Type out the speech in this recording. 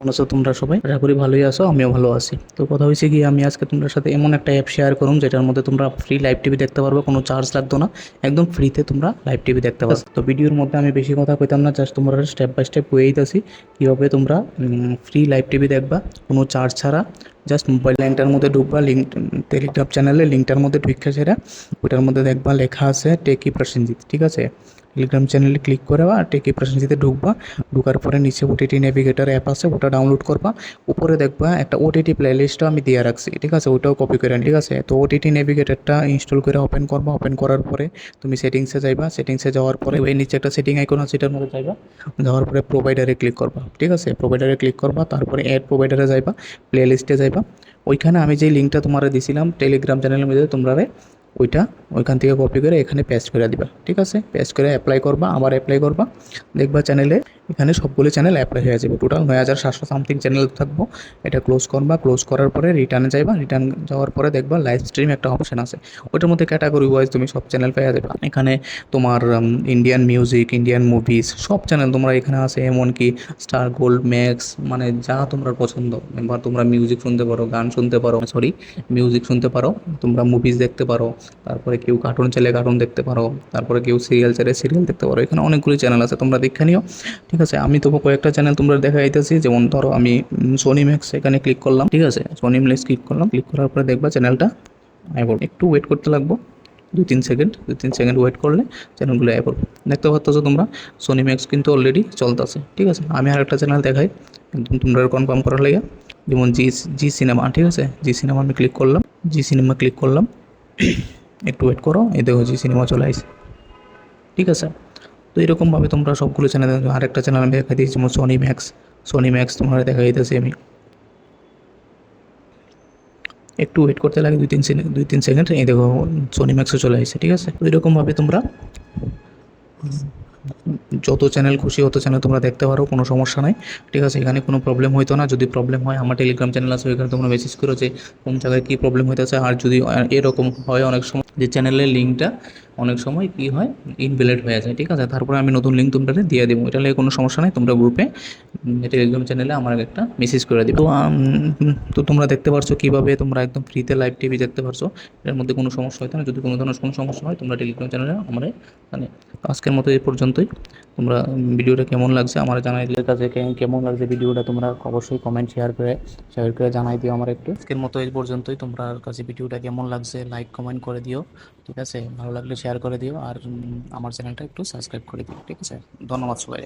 কেমন আছো তোমরা সবাই? আশা করি ভালোই আছো, আমিও ভালো আছি। তো কথা হয়েছে কি, আমি আজকে তোমাদের সাথে এমন একটা অ্যাপ শেয়ার করুম যেটার মধ্যে তোমরা ফ্রি লাইভ টিভি দেখতে পারবে, কোনো চার্জ লাগতো না, একদম ফ্রিতে তোমরা লাইভ টিভি দেখতে পারবে। তো ভিডিওর মধ্যে আমি বেশি কথা কইতাম না, জাস্ট তোমরা স্টেপ বাই স্টেপ কইতেছি কীভাবে তোমরা ফ্রি লাইভ টিভি দেখবা কোনো চার্জ ছাড়া। জাস্ট মোবাইল লাইনটার মধ্যে ঢুকবা, লিঙ্ক টেলিগ্রাম চ্যানেলে লিঙ্কটার মধ্যে ঢুকে সেরা ওইটার মধ্যে দেখবা লেখা আছে টেকি প্রসেনজিৎ, ঠিক আছে? টেলিগ্রাম চ্যানেলে ক্লিক করবা, টেকি প্রসেনজিতে ঢুকবা। ঢোকার পরে নিচে ওটিটি নেভিগেটর অ্যাপ আছে, ওটা ডাউনলোড করবা। উপরে দেখবা একটা ওটিটি প্লেলিস্টও আমি দিয়ে রাখছি, ঠিক আছে? ওটাও কপি করে ঠিক আছে? তো ওটিটি নেভিগেটরটা ইনস্টল করে ওপেন করবা। ওপেন করার পরে তুমি সেটিংসে যাইবা। সেটিংসে যাওয়ার পরে ওই নিচে একটা সেটিং আইকন আছে, এটার মধ্যে যাইবা। যাওয়ার পরে প্রোভাইডারে ক্লিক করবা, ঠিক আছে? প্রোভাইডারে ক্লিক করবা, তারপরে অ্যাড প্রোভাইডারে যাইবা, প্লে লিস্টে যাইবা। ওইখানে আমি যেই লিঙ্কটা তোমার দিছিলাম টেলিগ্রাম চ্যানেলের মধ্যে, তোমরা ওইটা ওইখান থেকে কপি করে এখানে পেস্ট করে দিবা, ঠিক আছে? পেস্ট করে অ্যাপ্লাই করবা, আবার অ্যাপ্লাই করবা। দেখবা চ্যানেলে এখানে সবগুলো চ্যানেল অ্যাপ্লাই হয়ে যাবে। টোটাল ৯,৭০০ সামথিং চ্যানেল থাকবো। এটা ক্লোজ করবা। ক্লোজ করার পরে রিটার্নে যাইবা। রিটার্ন যাওয়ার পরে দেখবা লাইভ স্ট্রিম একটা অপশন আছে, ওটার মধ্যে ক্যাটাগরি ওয়াইজ তুমি সব চ্যানেল পেয়ে যাবে। এখানে তোমার ইন্ডিয়ান মিউজিক, ইন্ডিয়ান মুভিজ সব চ্যানেল তোমরা এখানে আছে, এমনকি স্টার গোল্ড, ম্যাক্স, মানে যা তোমার পছন্দ। এবার তোমরা মিউজিক শুনতে পারো, গান শুনতে পারো, সরি মিউজিক শুনতে পারো, তোমরা মুভিজ দেখতে পারো। তারপরে কেউ কার্টুন চাইলে কার্টুন দেখতে পারো, তারপরে কেউ সিরিয়াল চাইলে সিরিয়াল দেখতে পারো। এখানে অনেকগুলি চ্যানেল আছে, তোমরা দেখে নিও, ঠিক আছে? আমি তবু কয়েকটা চ্যানেল তোমরা দেখা যাইতেছি, যেমন ধরো আমি সোনি ম্যাক্স এখানে ক্লিক করলাম, ঠিক আছে? সোনি ম্যাক্স ক্লিক করলাম। ক্লিক করার পরে দেখবা চ্যানেলটা আইব, একটু ওয়েট করতে লাগবো 2-3 সেকেন্ড। 2-3 সেকেন্ড ওয়েট করলে চ্যানেলগুলো আইব। দেখতে পাচ্ছ তোমরা সোনি ম্যাক্স কিন্তু অলরেডি চলতেছে, ঠিক আছে? আমি আর একটা চ্যানেল দেখাই একদম তোমরা কনফার্ম করার লাগে, যেমন জি জি সিনেমা, ঠিক আছে? জি সিনেমা আমি ক্লিক করলাম, জি সিনেমা ক্লিক করলাম। একটু ওয়েট করো, এই দেখো জি সিনেমা চলে আসছে, ঠিক আছে? তো এরকমভাবে তোমরা সবগুলো চ্যানেল, আরেকটা চ্যানেল আমি দেখা দিয়েছি যেমন সোনি ম্যাক্স। সোনি ম্যাক্স তোমরা দেখা দিতেছি আমি, একটু ওয়েট করতে লাগে 2-3 সেকেন্ড। এই দেখো সোনি ম্যাক্সও চলে আসছে, ঠিক আছে? তো এরকমভাবে তোমরা যত চ্যানেল খুশি অত চ্যানেল তোমরা দেখতে পারো, কোনো সমস্যা নাই, ঠিক আছে? এখানে কোনো প্রবলেম হইতো না। যদি প্রবলেম হয়, আমার টেলিগ্রাম চ্যানেল আছে, ওইখানে তোমরা মেসেজ করো যে কোন জায়গায় কী প্রবলেম হইতেছে। আর যদি এরকম হয় অনেক সময় যে চ্যানেলের লিঙ্কটা অনেক সময় কী হয়, ইনভ্যালিড হয়ে যায়, ঠিক আছে? তারপরে আমি নতুন লিঙ্ক তোমাদের দিয়ে দেবো, এটা নিয়ে কোনো সমস্যা নেই। তোমরা গ্রুপে টেলিগ্রাম চ্যানেলে আমার একটা মেসেজ করে দিবে। তো তোমরা দেখতে পারছো কীভাবে তোমরা একদম ফ্রিতে লাইভ টিভি দেখতে পারছো, এর মধ্যে কোনো সমস্যা হতো না। যদি কোনো ধরনের কোনো সমস্যা হয়, তোমরা টেলিগ্রাম চ্যানেলে আমার মানে আজকের মতো এই পর্যন্তই। তোমরা ভিডিওটা কেমন লাগছে আমার জানাই দিলে, কাছে কেমন লাগছে ভিডিওটা তোমরা অবশ্যই কমেন্ট শেয়ার করে জানাই দিও আমার একটু। আজকের মতো এই পর্যন্তই। তোমরা কাছে ভিডিওটা কেমন লাগছে লাইক কমেন্ট করে দিও, ঠিক আছে? ভালো লাগলে শেয়ার করে দিও, আর আমার চ্যানেলটা একটু সাবস্ক্রাইব করে দিও, ঠিক আছে? ধন্যবাদ সবাই।